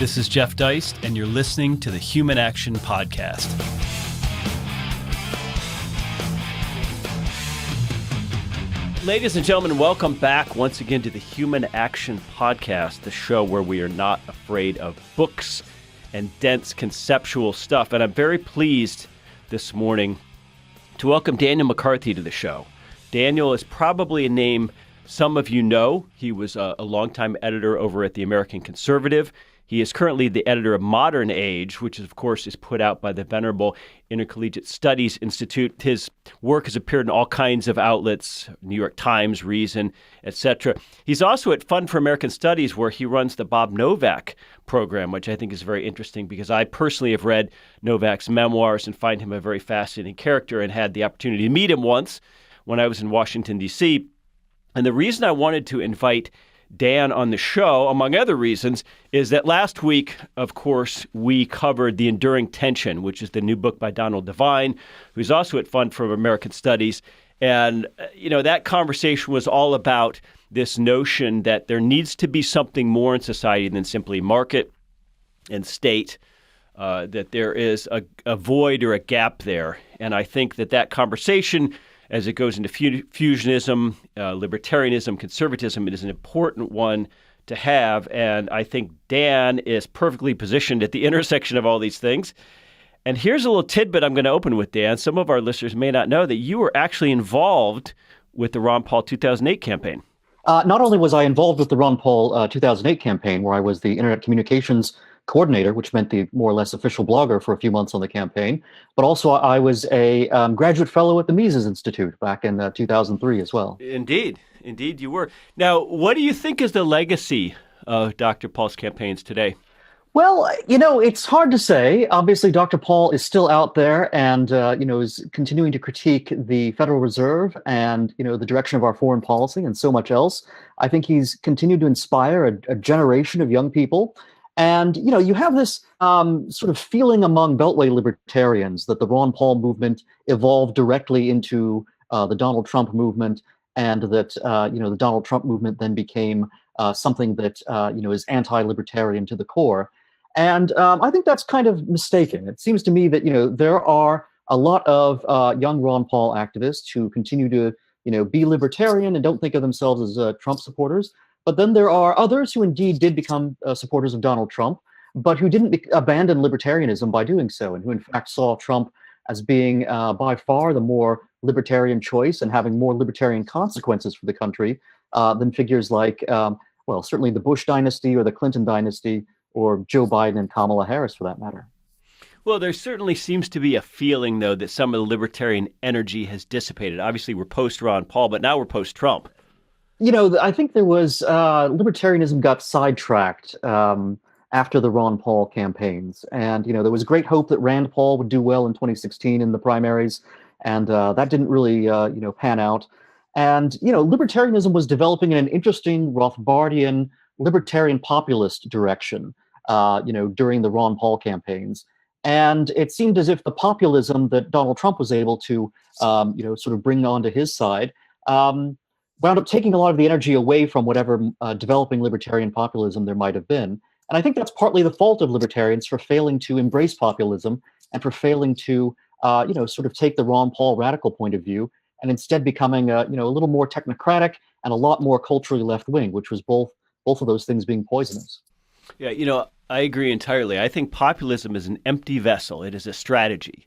This is Jeff Deist, and you're listening to the Human Action Podcast. Ladies and gentlemen, welcome back once again to the Human Action Podcast, the show where we are not afraid of books and dense conceptual stuff. And I'm very pleased this morning to welcome Daniel McCarthy to the show. Daniel is probably a name some of you know. He was a longtime editor over at the American Conservative. He is currently the editor of Modern Age, which of course is put out by the venerable Intercollegiate Studies Institute. His work has appeared in all kinds of outlets, New York Times, Reason, etc. He's also at Fund for American Studies, where he runs the Bob Novak program, which I think is very interesting because I personally have read Novak's memoirs and find him a very fascinating character and had the opportunity to meet him once when I was in Washington, D.C. And the reason I wanted to invite Dan on the show, among other reasons, is that last week, of course, we covered The Enduring Tension, which is the new book by Donald Devine, who's also at Fund for American Studies. And, that conversation was all about this notion that there needs to be something more in society than simply market and state, that there is a void or a gap there. And I think that conversation, as it goes into fusionism, libertarianism, conservatism, it is an important one to have. And I think Dan is perfectly positioned at the intersection of all these things. And here's a little tidbit I'm going to open with, Dan. Some of our listeners may not know that you were actually involved with the Ron Paul 2008 campaign. Not only was I involved with the Ron Paul 2008 campaign, where I was the internet communications coordinator, which meant the more or less official blogger for a few months on the campaign, but also I was a graduate fellow at the Mises Institute back in 2003 as well. Indeed you were. Now, what do you think is the legacy of Dr. Paul's campaigns today? Well, it's hard to say. Obviously, Dr. Paul is still out there and, is continuing to critique the Federal Reserve and, the direction of our foreign policy and so much else. I think he's continued to inspire a generation of young people. And, you have this sort of feeling among Beltway libertarians that the Ron Paul movement evolved directly into the Donald Trump movement, and that, the Donald Trump movement then became something that, is anti-libertarian to the core. And I think that's kind of mistaken. It seems to me that, there are a lot of young Ron Paul activists who continue to, be libertarian and don't think of themselves as Trump supporters. But then there are others who indeed did become supporters of Donald Trump, but who didn't abandon libertarianism by doing so, and who in fact saw Trump as being by far the more libertarian choice and having more libertarian consequences for the country than figures like, certainly the Bush dynasty or the Clinton dynasty or Joe Biden and Kamala Harris for that matter. Well, there certainly seems to be a feeling, though, that some of the libertarian energy has dissipated. Obviously, we're post-Ron Paul, but now we're post-Trump. I think there was libertarianism got sidetracked after the Ron Paul campaigns. And, there was great hope that Rand Paul would do well in 2016 in the primaries. And that didn't really, pan out. And, libertarianism was developing in an interesting Rothbardian libertarian populist direction, during the Ron Paul campaigns. And it seemed as if the populism that Donald Trump was able to, sort of bring onto his side, wound up taking a lot of the energy away from whatever developing libertarian populism there might have been. And I think that's partly the fault of libertarians for failing to embrace populism and for failing to, sort of take the Ron Paul radical point of view and instead becoming, a little more technocratic and a lot more culturally left-wing, which was both of those things being poisonous. Yeah, I agree entirely. I think populism is an empty vessel. It is a strategy.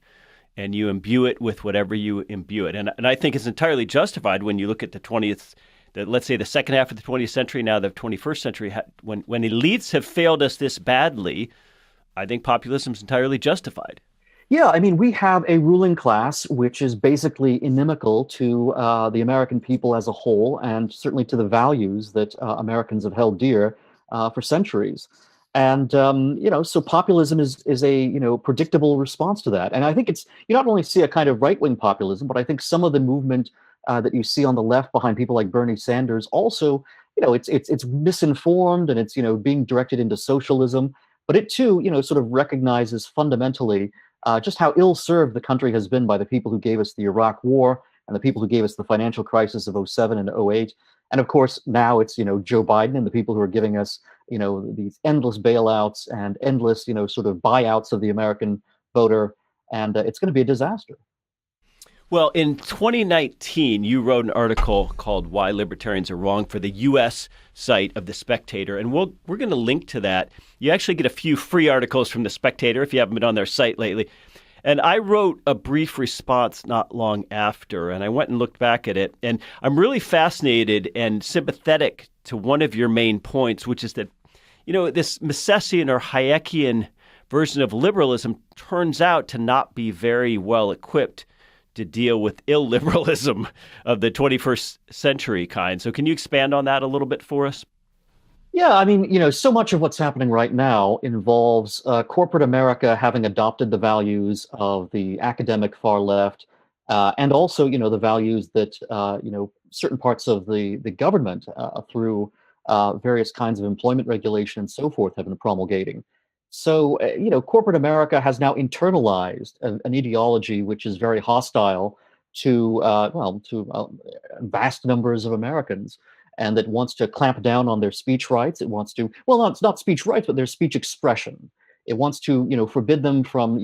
And you imbue it with whatever you imbue it. And I think it's entirely justified when you look at let's say the second half of the 20th century, now the 21st century, when elites have failed us this badly, I think populism is entirely justified. Yeah, I mean, we have a ruling class which is basically inimical to the American people as a whole, and certainly to the values that Americans have held dear for centuries. And, so populism is a, predictable response to that. And I think you not only see a kind of right-wing populism, but I think some of the movement that you see on the left behind people like Bernie Sanders also, it's misinformed and it's, being directed into socialism. But it too, sort of recognizes fundamentally just how ill-served the country has been by the people who gave us the Iraq War and the people who gave us the financial crisis of '07 and '08. And of course, now it's, Joe Biden and the people who are giving us, these endless bailouts and endless, sort of buyouts of the American voter. And it's going to be a disaster. Well, in 2019, you wrote an article called Why Libertarians Are Wrong for the U.S. site of The Spectator, and we're going to link to that. You actually get a few free articles from The Spectator if you haven't been on their site lately. And I wrote a brief response not long after, and I went and looked back at it, and I'm really fascinated and sympathetic to one of your main points, which is that, this Misesian or Hayekian version of liberalism turns out to not be very well equipped to deal with illiberalism of the 21st century kind. So can you expand on that a little bit for us? Yeah, I mean, so much of what's happening right now involves corporate America having adopted the values of the academic far left, and also, the values that, certain parts of the government through various kinds of employment regulation and so forth have been promulgating. So, corporate America has now internalized an ideology which is very hostile to, vast numbers of Americans, and that wants to clamp down on their speech rights. It wants to, well, it's not speech rights, but their speech expression. It wants to, forbid them from,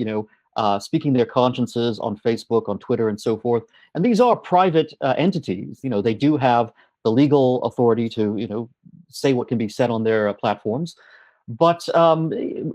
speaking their consciences on Facebook, on Twitter, and so forth. And these are private entities. They do have the legal authority to, say what can be said on their platforms. But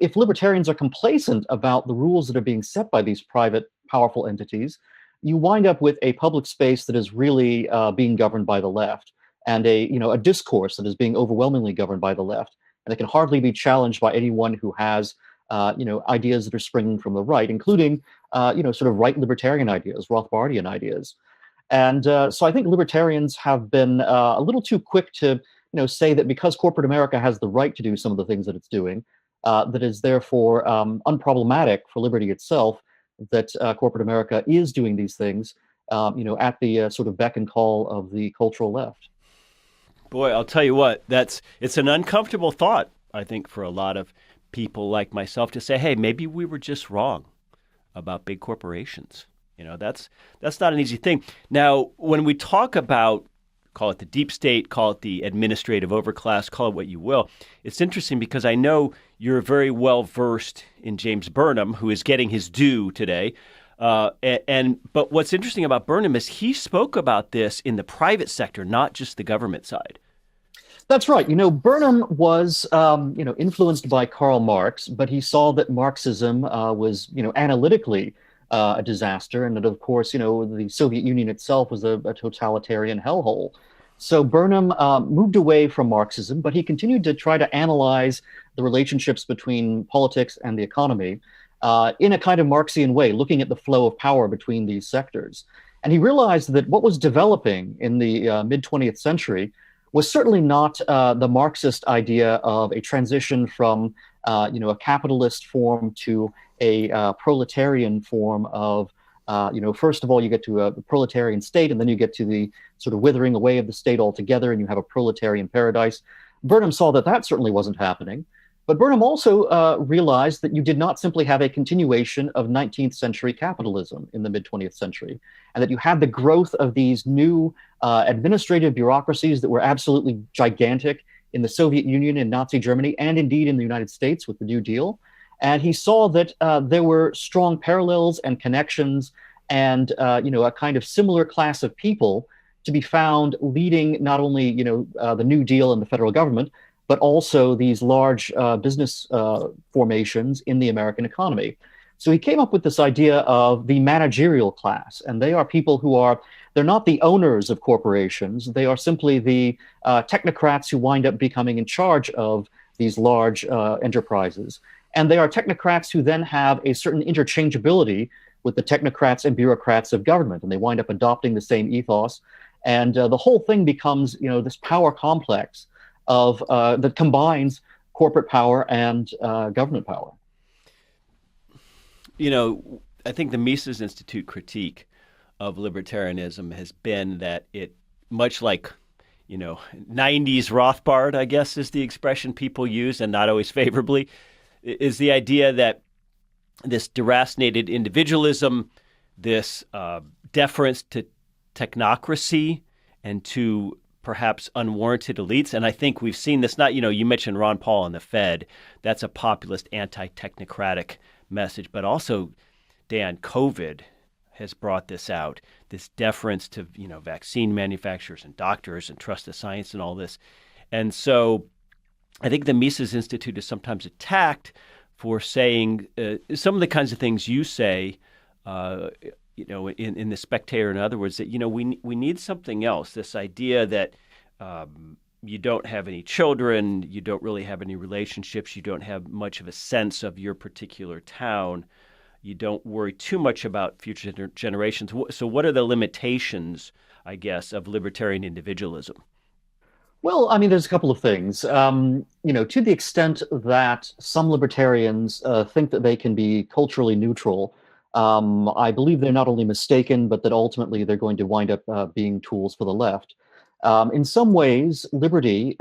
if libertarians are complacent about the rules that are being set by these private, powerful entities, you wind up with a public space that is really being governed by the left, and a discourse that is being overwhelmingly governed by the left, and it can hardly be challenged by anyone who has ideas that are springing from the right, including sort of right libertarian ideas, Rothbardian ideas. And so I think libertarians have been a little too quick to say that because corporate America has the right to do some of the things that it's doing, that is therefore unproblematic for liberty itself, that corporate America is doing these things, at the sort of beck and call of the cultural left. Boy, I'll tell you what, it's an uncomfortable thought, I think, for a lot of people like myself to say, hey, maybe we were just wrong about big corporations. That's not an easy thing. Now, when we talk about, call it the deep state, call it the administrative overclass, call it what you will, it's interesting because I know you're very well versed in James Burnham, who is getting his due today. But what's interesting about Burnham is he spoke about this in the private sector, not just the government side. That's right. Burnham was, influenced by Karl Marx, but he saw that Marxism was, analytically a disaster, and that, of course, the Soviet Union itself was a totalitarian hellhole. So Burnham moved away from Marxism, but he continued to try to analyze the relationships between politics and the economy in a kind of Marxian way, looking at the flow of power between these sectors. And he realized that what was developing in the mid-20th century was certainly not the Marxist idea of a transition from a capitalist form to a proletarian form of, first of all, you get to a proletarian state, and then you get to the sort of withering away of the state altogether, and you have a proletarian paradise. Burnham saw that that certainly wasn't happening. But Burnham also realized that you did not simply have a continuation of 19th century capitalism in the mid-20th century, and that you had the growth of these new administrative bureaucracies that were absolutely gigantic in the Soviet Union and Nazi Germany, and indeed in the United States with the New Deal. And he saw that there were strong parallels and connections and, a kind of similar class of people to be found leading not only, the New Deal and the federal government, but also these large business formations in the American economy. So he came up with this idea of the managerial class, and they are people who they're not the owners of corporations, they are simply the technocrats who wind up becoming in charge of these large enterprises. And they are technocrats who then have a certain interchangeability with the technocrats and bureaucrats of government, and they wind up adopting the same ethos. And the whole thing becomes, this power complex of that combines corporate power and government power. I think the Mises Institute critique of libertarianism has been that it, much like, 90s Rothbard, I guess is the expression people use, and not always favorably, is the idea that this deracinated individualism, this deference to technocracy and to perhaps unwarranted elites. And I think we've seen this, not, you mentioned Ron Paul and the Fed. That's a populist, anti-technocratic message. But also, Dan, COVID has brought this out, this deference to, vaccine manufacturers and doctors and trust the science and all this. And so I think the Mises Institute is sometimes attacked for saying some of the kinds of things you say, in The Spectator, in other words, that, we need something else, this idea that you don't have any children, you don't really have any relationships, you don't have much of a sense of your particular town, you don't worry too much about future generations. So what are the limitations, I guess, of libertarian individualism? Well, I mean, there's a couple of things. To the extent that some libertarians think that they can be culturally neutral, I believe they're not only mistaken, but that ultimately they're going to wind up being tools for the left. In some ways, liberty,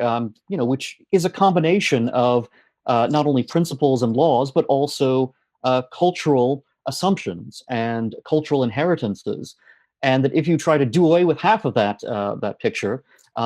which is a combination of not only principles and laws, but also cultural assumptions and cultural inheritances, and that if you try to do away with half of that picture,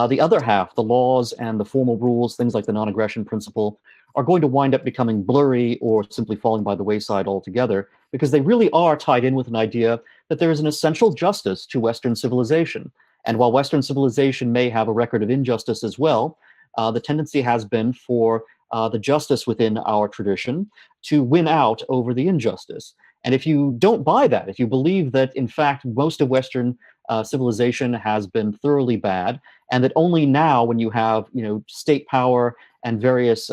the other half, the laws and the formal rules, things like the non-aggression principle, are going to wind up becoming blurry or simply falling by the wayside altogether, because they really are tied in with an idea that there is an essential justice to Western civilization. And while Western civilization may have a record of injustice as well, the tendency has been for the justice within our tradition to win out over the injustice. And if you don't buy that, if you believe that, in fact, most of Western civilization has been thoroughly bad, and that only now, when you have state power and various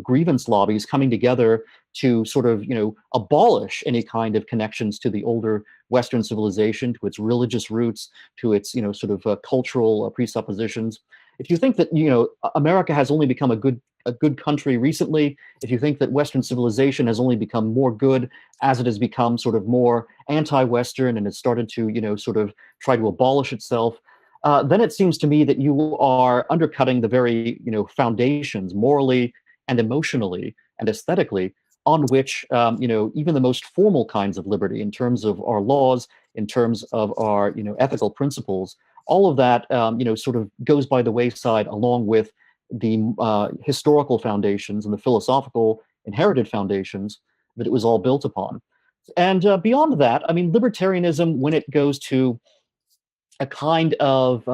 grievance lobbies coming together to sort of abolish any kind of connections to the older Western civilization, to its religious roots, to its sort of cultural presuppositions. If you think that America has only become a good country recently, if you think that Western civilization has only become more good as it has become sort of more anti-Western and has started to sort of try to abolish itself, then it seems to me that you are undercutting the very foundations morally and emotionally and aesthetically on which even the most formal kinds of liberty, in terms of our laws, in terms of our ethical principles, all of that sort of goes by the wayside, along with the historical foundations and the philosophical inherited foundations that it was all built upon. And beyond that, I mean, libertarianism, when it goes to a kind of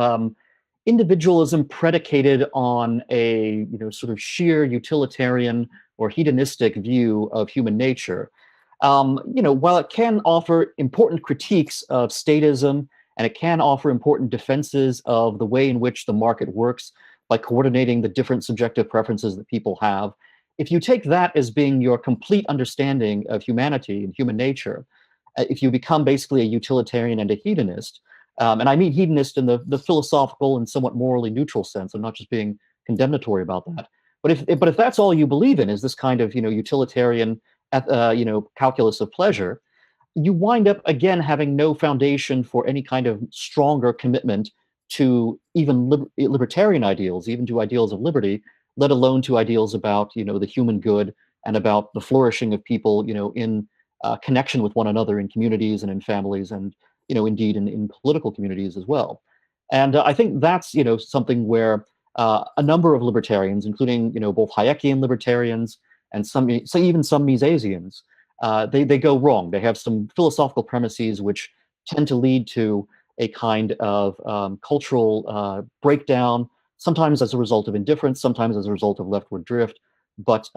individualism predicated on a sort of sheer utilitarian or hedonistic view of human nature, while it can offer important critiques of statism, and it can offer important defenses of the way in which the market works by coordinating the different subjective preferences that people have, if you take that as being your complete understanding of humanity and human nature, if you become basically a utilitarian and a hedonist, and I mean hedonist in the philosophical and somewhat morally neutral sense, I'm not just being condemnatory about that, but if that's all you believe in, is this kind of utilitarian calculus of pleasure, you wind up again having no foundation for any kind of stronger commitment to even libertarian ideals, even to ideals of liberty, let alone to ideals about the human good and about the flourishing of people in connection with one another in communities and in families, and indeed in political communities as well. And I think that's something where a number of libertarians, including both Hayekian libertarians and even some Misesians, they go wrong. They have some philosophical premises which tend to lead to a kind of cultural breakdown, sometimes as a result of indifference, sometimes as a result of leftward drift. But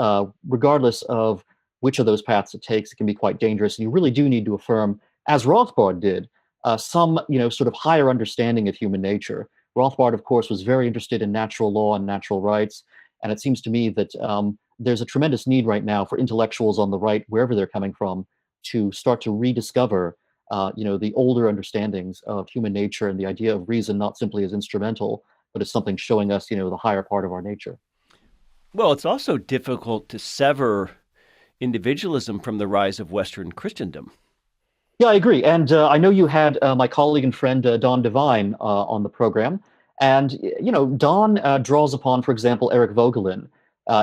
regardless of which of those paths it takes, it can be quite dangerous. And you really do need to affirm, as Rothbard did, some sort of higher understanding of human nature. Rothbard, of course, was very interested in natural law and natural rights. And it seems to me that there's a tremendous need right now for intellectuals on the right, wherever they're coming from, to start to rediscover the older understandings of human nature and the idea of reason not simply as instrumental, but as something showing us the higher part of our nature. Well, it's also difficult to sever individualism from the rise of Western Christendom. Yeah, I agree. And I know you had my colleague and friend Don Devine on the program. And, Don draws upon, for example, Eric Vogelin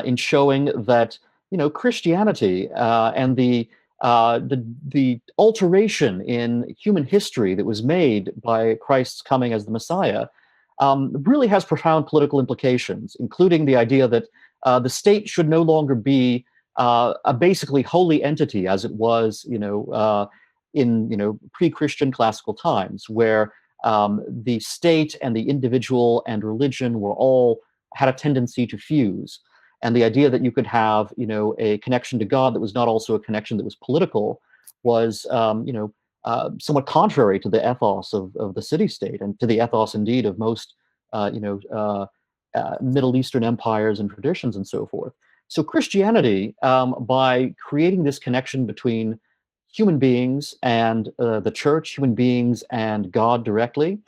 in showing that, Christianity and the the alteration in human history that was made by Christ's coming as the Messiah really has profound political implications, including the idea that the state should no longer be a basically holy entity as it was, in pre-Christian classical times, where the state and the individual and religion were all had a tendency to fuse. And the idea that you could have, a connection to God that was not also a connection that was political was, somewhat contrary to the ethos of the city-state and to the ethos, indeed, of most, Middle Eastern empires and traditions and so forth. So Christianity, by creating this connection between human beings and the church, human beings and God directly,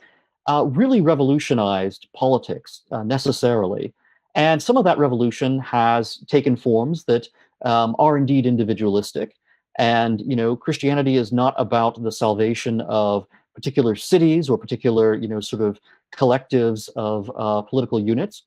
really revolutionized politics necessarily. And some of that revolution has taken forms that are indeed individualistic. And Christianity is not about the salvation of particular cities or particular sort of collectives of political units.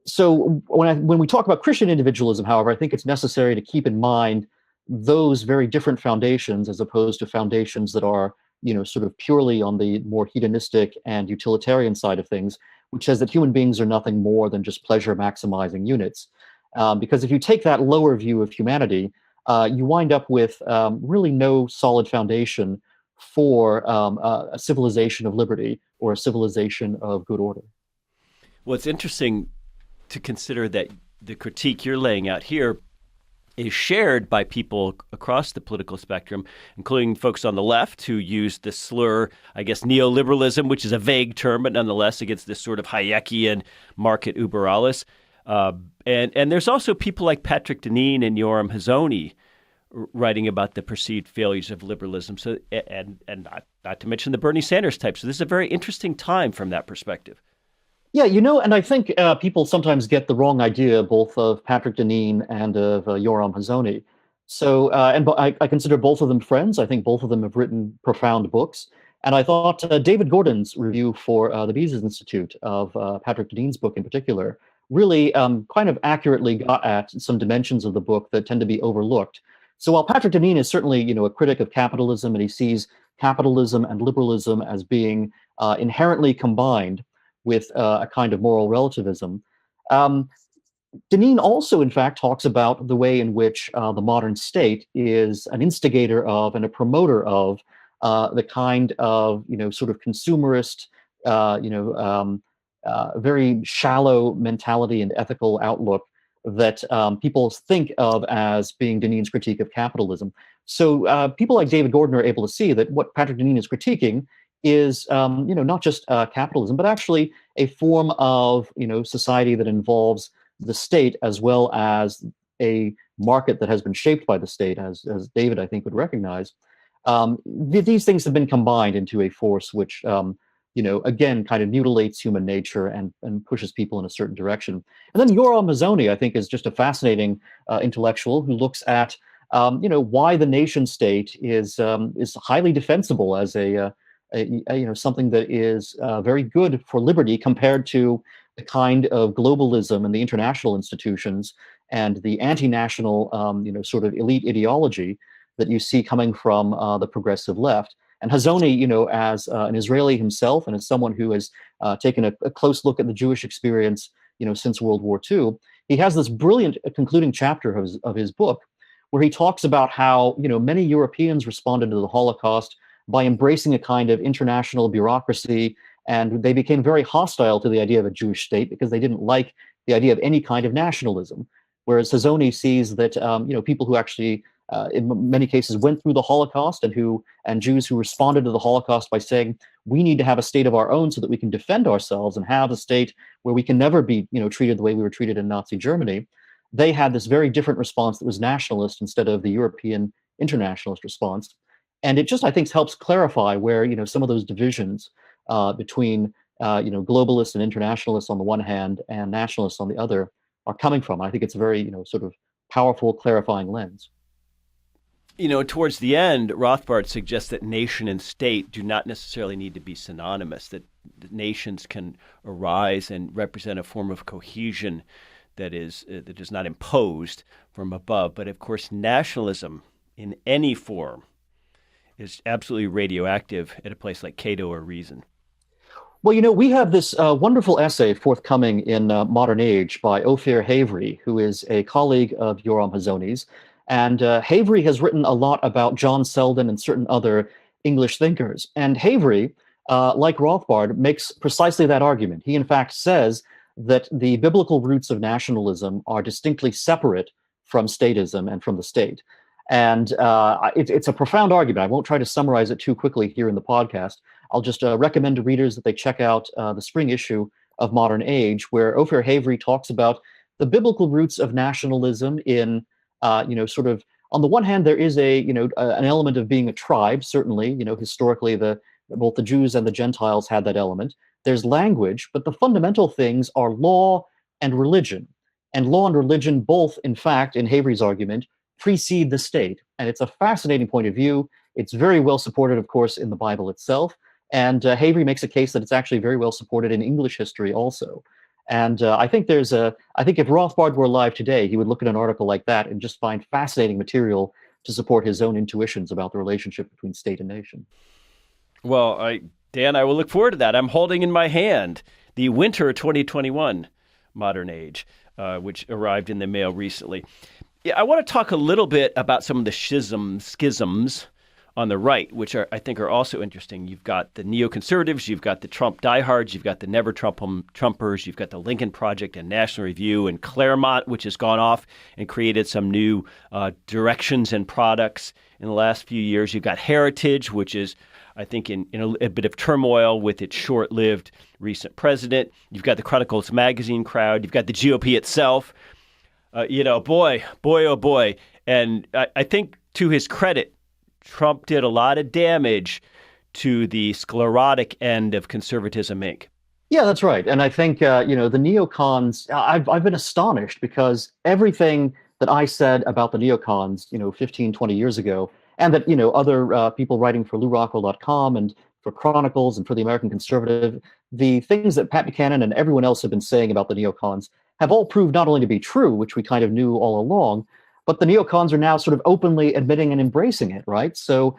So when we talk about Christian individualism, however, I think it's necessary to keep in mind those very different foundations as opposed to foundations that are sort of purely on the more hedonistic and utilitarian side of things, which says that human beings are nothing more than just pleasure maximizing units. Because if you take that lower view of humanity, you wind up with really no solid foundation for a civilization of liberty or a civilization of good order. Well, it's interesting to consider that the critique you're laying out here is shared by people across the political spectrum, including folks on the left who use the slur, I guess, neoliberalism, which is a vague term, but nonetheless against this sort of Hayekian market uber alles. And there's also people like Patrick Deneen and Yoram Hazony writing about the perceived failures of liberalism. So, and not to mention the Bernie Sanders type. So this is a very interesting time from that perspective. Yeah, and I think people sometimes get the wrong idea both of Patrick Deneen and of Yoram Hazony. So, I consider both of them friends. I think both of them have written profound books. And I thought David Gordon's review for the Mises Institute of Patrick Deneen's book in particular really kind of accurately got at some dimensions of the book that tend to be overlooked. So while Patrick Deneen is certainly, a critic of capitalism, and he sees capitalism and liberalism as being inherently combined with a kind of moral relativism. Deneen also, in fact, talks about the way in which the modern state is an instigator of and a promoter of the kind of, sort of consumerist, very shallow mentality and ethical outlook that people think of as being Deneen's critique of capitalism. So people like David Gordon are able to see that what Patrick Deneen is critiquing is not just capitalism, but actually a form of society that involves the state as well as a market that has been shaped by the state, as David I think would recognize. These things have been combined into a force which again kind of mutilates human nature and pushes people in a certain direction. And then Yoram Hazony I think is just a fascinating intellectual who looks at why the nation state is highly defensible as something that is very good for liberty compared to the kind of globalism and the international institutions and the anti-national, sort of elite ideology that you see coming from the progressive left. And Hazony, as an Israeli himself and as someone who has taken a close look at the Jewish experience, since World War II, he has this brilliant concluding chapter of his book where he talks about how, many Europeans responded to the Holocaust by embracing a kind of international bureaucracy, and they became very hostile to the idea of a Jewish state because they didn't like the idea of any kind of nationalism. Whereas Hazony sees that people who actually, in many cases, went through the Holocaust and Jews who responded to the Holocaust by saying we need to have a state of our own so that we can defend ourselves and have a state where we can never be treated the way we were treated in Nazi Germany. They had this very different response that was nationalist instead of the European internationalist response. And it just, I think, helps clarify where, some of those divisions between, globalists and internationalists on the one hand and nationalists on the other are coming from. I think it's a very, sort of powerful, clarifying lens. Towards the end, Rothbard suggests that nation and state do not necessarily need to be synonymous, that nations can arise and represent a form of cohesion that is not imposed from above. But of course, nationalism in any form is absolutely radioactive at a place like Cato or Reason. Well, we have this wonderful essay forthcoming in Modern Age by Ophir Havery, who is a colleague of Yoram Hazony's. And Havery has written a lot about John Selden and certain other English thinkers. And Havery, like Rothbard, makes precisely that argument. He, in fact, says that the biblical roots of nationalism are distinctly separate from statism and from the state. And it's a profound argument. I won't try to summarize it too quickly here in the podcast. I'll just recommend to readers that they check out the spring issue of Modern Age, where Ophir Havery talks about the biblical roots of nationalism in, sort of, on the one hand, there is an element of being a tribe, certainly, historically, both the Jews and the Gentiles had that element. There's language, but the fundamental things are law and religion. And law and religion both, in fact, in Havery's argument, precede the state. And it's a fascinating point of view. It's very well supported, of course, in the Bible itself. And Havery makes a case that it's actually very well supported in English history also. And I think if Rothbard were alive today, he would look at an article like that and just find fascinating material to support his own intuitions about the relationship between state and nation. Well, Dan, I will look forward to that. I'm holding in my hand the winter 2021 Modern Age, which arrived in the mail recently. Yeah, I want to talk a little bit about some of the schisms on the right, which I think are also interesting. You've got the neoconservatives, you've got the Trump diehards, you've got the never Trumpers, you've got the Lincoln Project and National Review and Claremont, which has gone off and created some new directions and products in the last few years. You've got Heritage, which is, I think, in a bit of turmoil with its short-lived recent president. You've got the Chronicles magazine crowd. You've got the GOP itself. Boy, oh boy. And I think, to his credit, Trump did a lot of damage to the sclerotic end of conservatism, Inc. Yeah, that's right. And I think, the neocons, I've been astonished because everything that I said about the neocons, 15, 20 years ago, and that, other people writing for LouRockwell.com and for Chronicles and for the American Conservative, the things that Pat Buchanan and everyone else have been saying about the neocons have all proved not only to be true, which we kind of knew all along, but the neocons are now sort of openly admitting and embracing it, right? So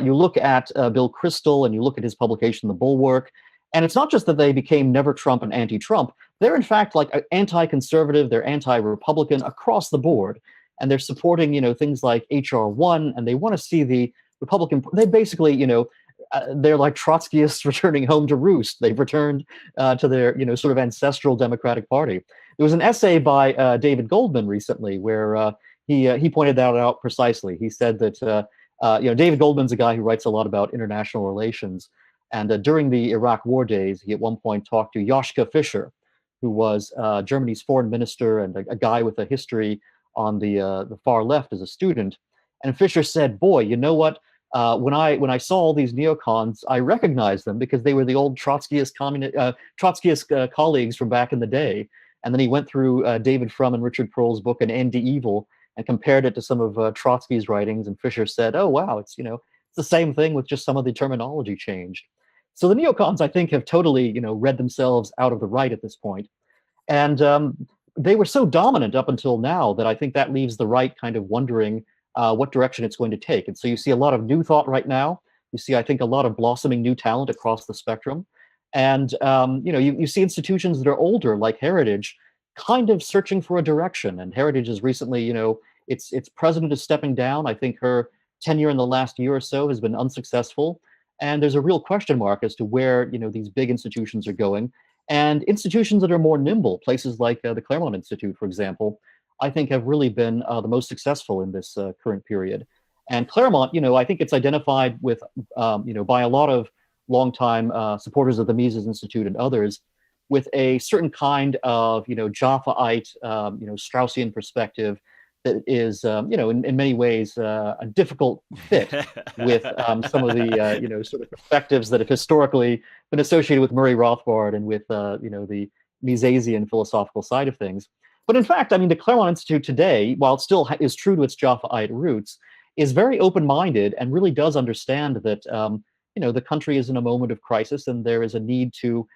you look at Bill Kristol and you look at his publication, The Bulwark, and it's not just that they became never Trump and anti-Trump. They're in fact like anti-conservative, they're anti-Republican across the board. And they're supporting, things like H.R. 1, and they want to see the Republican, they basically, they're like Trotskyists returning home to roost. They've returned to their, sort of ancestral Democratic Party. There was an essay by David Goldman recently where he pointed that out precisely. He said that, David Goldman's a guy who writes a lot about international relations. And during the Iraq War days, he at one point talked to Joschka Fischer, who was Germany's foreign minister and a guy with a history on the far left as a student. And Fischer said, boy, you know what? When I saw all these neocons, I recognized them because they were the old Trotskyist colleagues from back in the day. And then he went through David Frum and Richard Pearl's book, An End to Evil, and compared it to some of Trotsky's writings. And Fischer said, oh, wow, it's the same thing with just some of the terminology changed. So the neocons, I think, have totally, read themselves out of the right at this point. And they were so dominant up until now that I think that leaves the right kind of wondering what direction it's going to take. And so you see a lot of new thought right now. You see, I think, a lot of blossoming new talent across the spectrum. And, you see institutions that are older, like Heritage, kind of searching for a direction. And Heritage is recently, its president is stepping down. I think her tenure in the last year or so has been unsuccessful. And there's a real question mark as to where, these big institutions are going. And institutions that are more nimble, places like the Claremont Institute, for example, I think have really been the most successful in this current period. And Claremont, I think it's identified with, by a lot of longtime supporters of the Mises Institute and others, with a certain kind of, Jaffa'ite, Straussian perspective that is, in many ways a difficult fit with some of the, sort of perspectives that have historically been associated with Murray Rothbard and with, the Misesian philosophical side of things. But in fact, the Claremont Institute today, while it still is true to its Jaffa'ite roots, is very open-minded and really does understand that, the country is in a moment of crisis and there is a need to,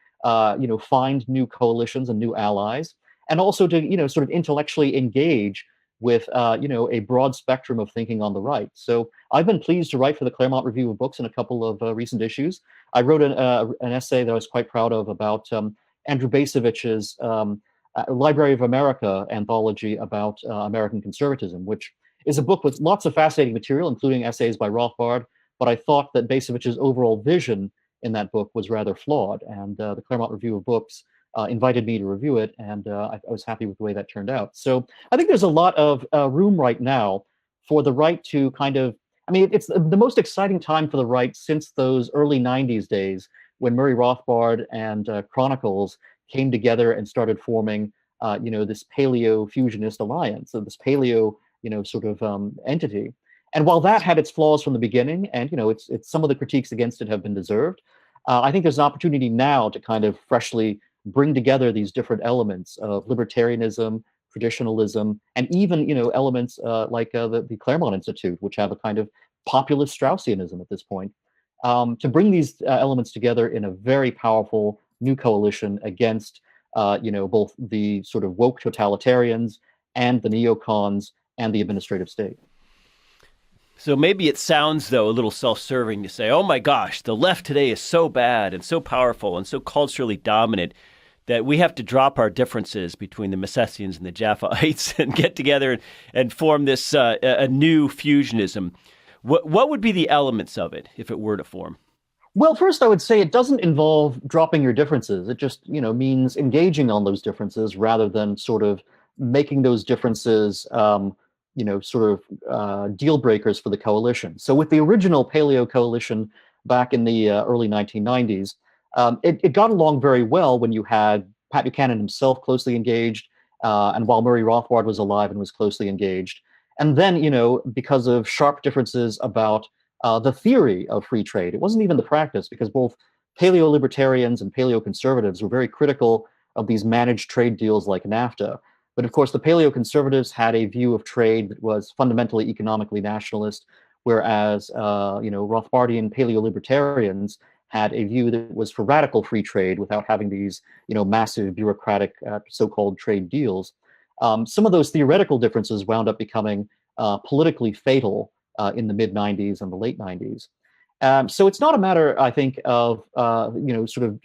find new coalitions and new allies. and also to, sort of intellectually engage with, a broad spectrum of thinking on the right. So I've been pleased to write for the Claremont Review of Books in a couple of recent issues. I wrote an essay that I was quite proud of about Andrew Bacevich's Library of America anthology about American conservatism, which is a book with lots of fascinating material, including essays by Rothbard. But I thought that Bacevich's overall vision in that book was rather flawed, and the Claremont Review of Books invited me to review it, and I was happy with the way that turned out. So I think there's a lot of room right now for the right to kind of, I mean, it's the most exciting time for the right since those early 90s days when Murray Rothbard and Chronicles came together and started forming, this paleo-fusionist alliance, so this paleo, sort of entity. And while that had its flaws from the beginning, and it's some of the critiques against it have been deserved, I think there's an opportunity now to kind of freshly bring together these different elements of libertarianism, traditionalism, and even elements like the Claremont Institute, which have a kind of populist Straussianism at this point, to bring these elements together in a very powerful new coalition against both the sort of woke totalitarians and the neocons and the administrative state. So maybe it sounds, though, a little self-serving to say, oh my gosh, the left today is so bad and so powerful and so culturally dominant that we have to drop our differences between the Misesians and the Japhaites and get together and form this a new fusionism. What would be the elements of it if it were to form? Well, first, I would say it doesn't involve dropping your differences. It just, means engaging on those differences rather than sort of making those differences, deal breakers for the coalition. So with the original Paleo Coalition back in the early 1990s, it got along very well when you had Pat Buchanan himself closely engaged, and while Murray Rothbard was alive and was closely engaged. And then, because of sharp differences about the theory of free trade, it wasn't even the practice, because both paleo-libertarians and paleo-conservatives were very critical of these managed trade deals like NAFTA. But of course, the paleo-conservatives had a view of trade that was fundamentally economically nationalist, whereas, Rothbardian paleo-libertarians had a view that was for radical free trade without having these, massive bureaucratic so-called trade deals. Some of those theoretical differences wound up becoming politically fatal in the mid-90s and the late 90s. So it's not a matter, I think, of, sort of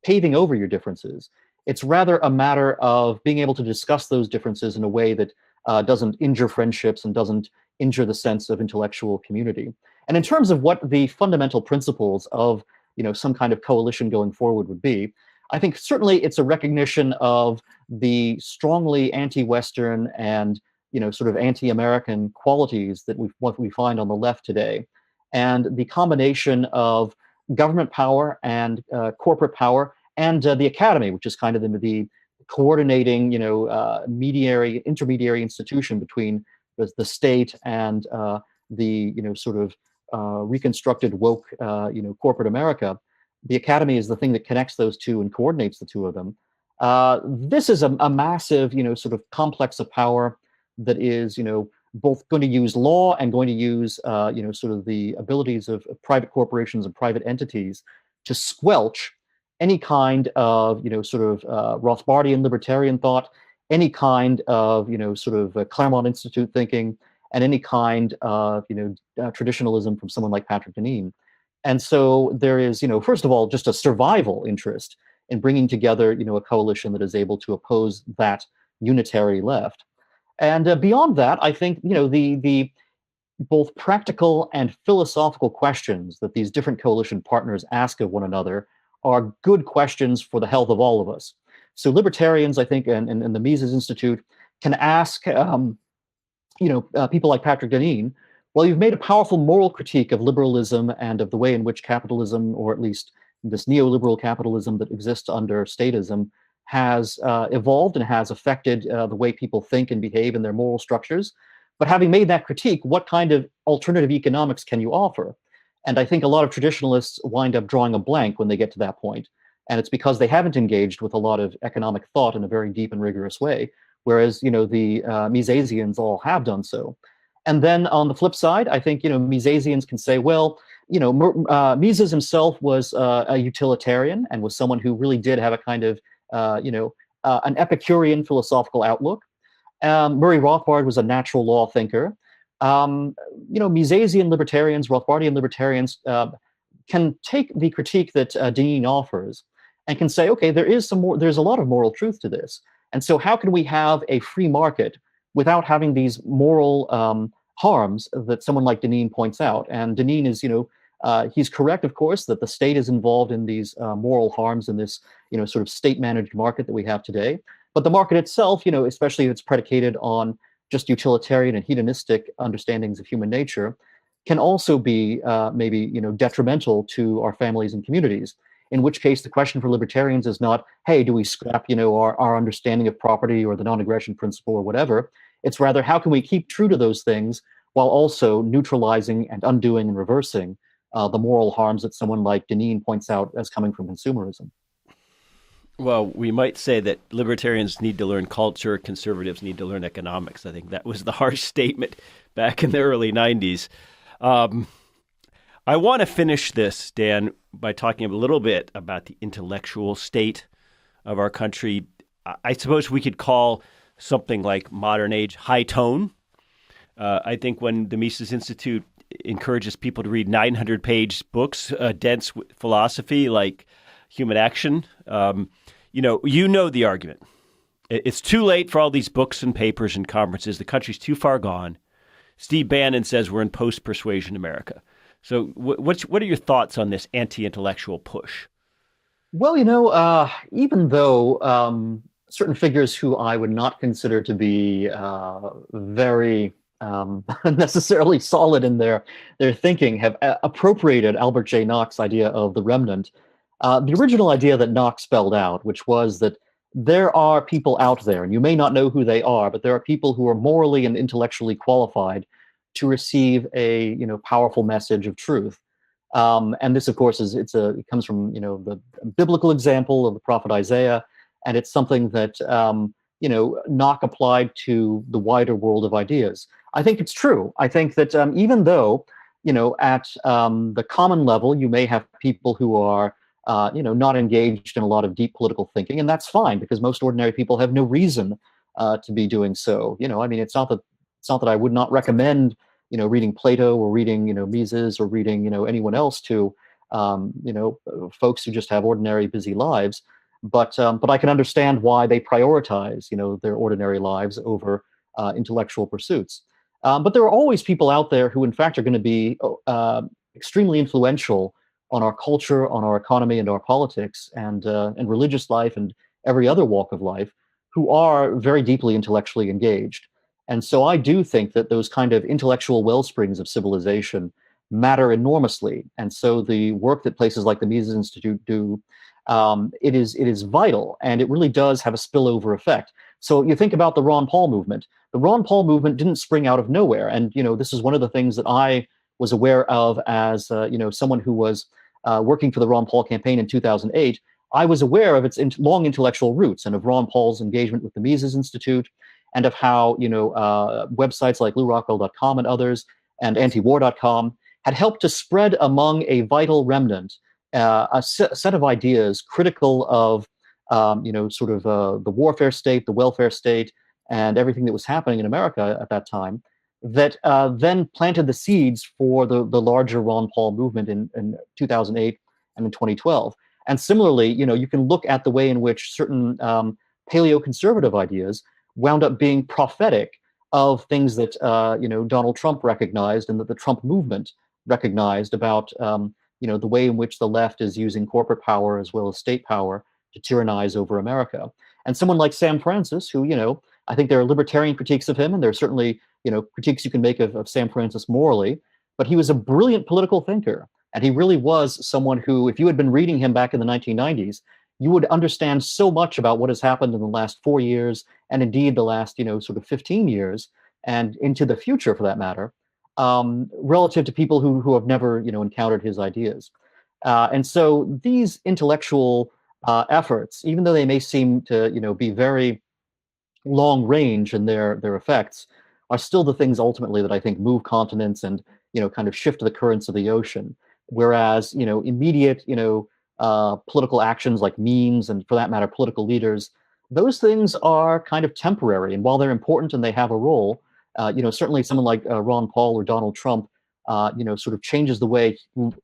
paving over your differences. It's rather a matter of being able to discuss those differences in a way that doesn't injure friendships and doesn't injure the sense of intellectual community. And in terms of what the fundamental principles of, some kind of coalition going forward would be, I think certainly it's a recognition of the strongly anti-Western and, sort of anti-American qualities that what we find on the left today, and the combination of government power and corporate power and the academy, which is kind of the coordinating, intermediary institution between the state and the, sort of reconstructed woke, corporate America. The academy is the thing that connects those two and coordinates the two of them. This is a massive, sort of complex of power that is, both going to use law and going to use, sort of the abilities of private corporations and private entities to squelch any kind of, sort of Rothbardian libertarian thought, any kind of, sort of Claremont Institute thinking, and any kind of, traditionalism from someone like Patrick Deneen. And so there is, first of all, just a survival interest in bringing together, a coalition that is able to oppose that unitary left. And beyond that, I think, the both practical and philosophical questions that these different coalition partners ask of one another are good questions for the health of all of us. So libertarians, I think, and the Mises Institute can ask, people like Patrick Deneen, well, you've made a powerful moral critique of liberalism and of the way in which capitalism, or at least this neoliberal capitalism that exists under statism, has evolved and has affected the way people think and behave in their moral structures. But having made that critique, what kind of alternative economics can you offer? And I think a lot of traditionalists wind up drawing a blank when they get to that point. And it's because they haven't engaged with a lot of economic thought in a very deep and rigorous way, whereas, the Misesians all have done so. And then on the flip side, I think, Misesians can say, well, Mises himself was a utilitarian and was someone who really did have a kind of, an Epicurean philosophical outlook. Murray Rothbard was a natural law thinker. Misesian libertarians, Rothbardian libertarians can take the critique that Deneen offers and can say, okay, there's a lot of moral truth to this. And so how can we have a free market without having these moral harms that someone like Deneen points out? And Deneen is, he's correct, of course, that the state is involved in these moral harms in this, sort of state-managed market that we have today. But the market itself, especially if it's predicated on just utilitarian and hedonistic understandings of human nature, can also be maybe detrimental to our families and communities. In which case, the question for libertarians is not, hey, do we scrap our understanding of property or the non-aggression principle or whatever? It's rather, how can we keep true to those things while also neutralizing and undoing and reversing the moral harms that someone like Deneen points out as coming from consumerism? Well, we might say that libertarians need to learn culture, conservatives need to learn economics. I think that was the harsh statement back in the early 90s. I want to finish this, Dan, by talking a little bit about the intellectual state of our country. I suppose we could call something like modern age high tone. I think when the Mises Institute encourages people to read 900-page books, dense philosophy like Human Action, you know the argument. It's too late for all these books and papers and conferences. The country's too far gone. Steve Bannon says we're in post-persuasion America. So what are your thoughts on this anti-intellectual push? Well, even though certain figures who I would not consider to be very necessarily solid in their thinking have appropriated Albert J. Nock's idea of the remnant, the original idea that Nock spelled out, which was that there are people out there, and you may not know who they are, but there are people who are morally and intellectually qualified to receive a powerful message of truth. And this, of course, it comes from the biblical example of the prophet Isaiah, and it's something that Nock applied to the wider world of ideas. I think it's true. I think that even though at the common level you may have people who are not engaged in a lot of deep political thinking, and that's fine because most ordinary people have no reason to be doing so. It's not that I would not recommend reading Plato or reading Mises or reading anyone else to folks who just have ordinary busy lives, but I can understand why they prioritize their ordinary lives over intellectual pursuits. But there are always people out there who, in fact, are going to be extremely influential on our culture, on our economy, and our politics, and religious life, and every other walk of life, who are very deeply intellectually engaged. And so I do think that those kind of intellectual wellsprings of civilization matter enormously. And so the work that places like the Mises Institute do, it is vital, and it really does have a spillover effect. So you think about the Ron Paul movement. The Ron Paul movement didn't spring out of nowhere. And, this is one of the things that I was aware of as, someone who was working for the Ron Paul campaign in 2008. I was aware of its long intellectual roots and of Ron Paul's engagement with the Mises Institute, and of how websites like LouRockwell.com and others and antiwar.com had helped to spread among a vital remnant a set of ideas critical of the warfare state, the welfare state, and everything that was happening in America at that time, that then planted the seeds for the larger Ron Paul movement in 2008 and in 2012. And similarly, you can look at the way in which certain paleoconservative ideas wound up being prophetic of things that Donald Trump recognized and that the Trump movement recognized about the way in which the left is using corporate power as well as state power to tyrannize over America. And someone like Sam Francis, who I think there are libertarian critiques of him, and there are certainly critiques you can make of Sam Francis morally, but he was a brilliant political thinker, and he really was someone who, if you had been reading him back in the 1990s, you would understand so much about what has happened in the last 4 years, and indeed the last, 15 years, and into the future for that matter, relative to people who have never, encountered his ideas. And so these intellectual efforts, even though they may seem to, be very long range in their effects, are still the things ultimately that I think move continents and, kind of shift the currents of the ocean. Whereas, immediate, political actions like memes, and for that matter, political leaders, those things are kind of temporary. And while they're important and they have a role, certainly someone like Ron Paul or Donald Trump, sort of changes the way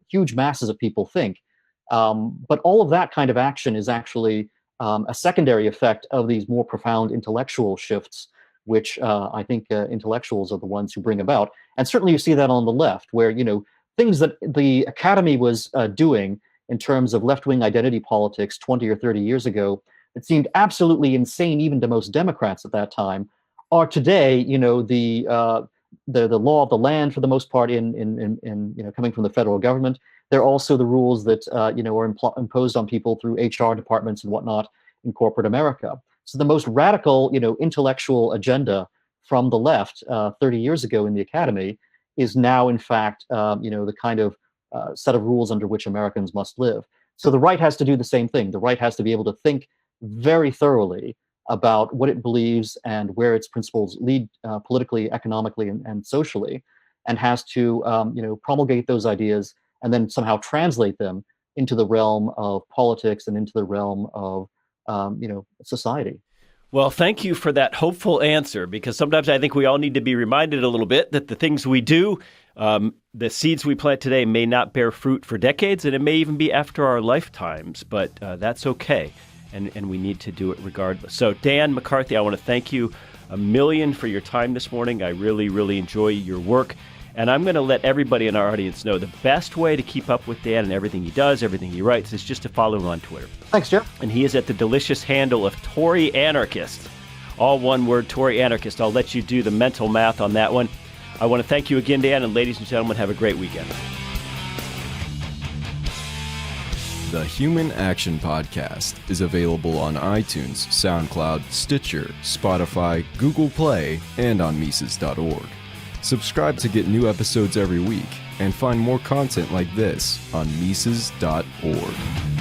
huge masses of people think. But all of that kind of action is actually a secondary effect of these more profound intellectual shifts, which I think intellectuals are the ones who bring about. And certainly you see that on the left, where, things that the academy was doing in terms of left-wing identity politics 20 or 30 years ago, it seemed absolutely insane even to most Democrats at that time, are today, the law of the land for the most part in coming from the federal government. They're also the rules that are imposed on people through HR departments and whatnot in corporate America. So the most radical, intellectual agenda from the left 30 years ago in the academy is now, in fact, the kind of set of rules under which Americans must live. So the right has to do the same thing. The right has to be able to think very thoroughly about what it believes and where its principles lead politically, economically, and socially, and has to promulgate those ideas and then somehow translate them into the realm of politics and into the realm of society. Well, thank you for that hopeful answer, because sometimes I think we all need to be reminded a little bit that the things we do, the seeds we plant today may not bear fruit for decades, and it may even be after our lifetimes, but that's okay. And we need to do it regardless. So, Dan McCarthy, I want to thank you a million for your time this morning. I really, really enjoy your work. And I'm going to let everybody in our audience know the best way to keep up with Dan and everything he does, everything he writes, is just to follow him on Twitter. Thanks, Jeff. And he is at the delicious handle of Tory Anarchist. All one word, Tory Anarchist. I'll let you do the mental math on that one. I want to thank you again, Dan, and ladies and gentlemen, have a great weekend. The Human Action Podcast is available on iTunes, SoundCloud, Stitcher, Spotify, Google Play, and on Mises.org. Subscribe to get new episodes every week and find more content like this on Mises.org.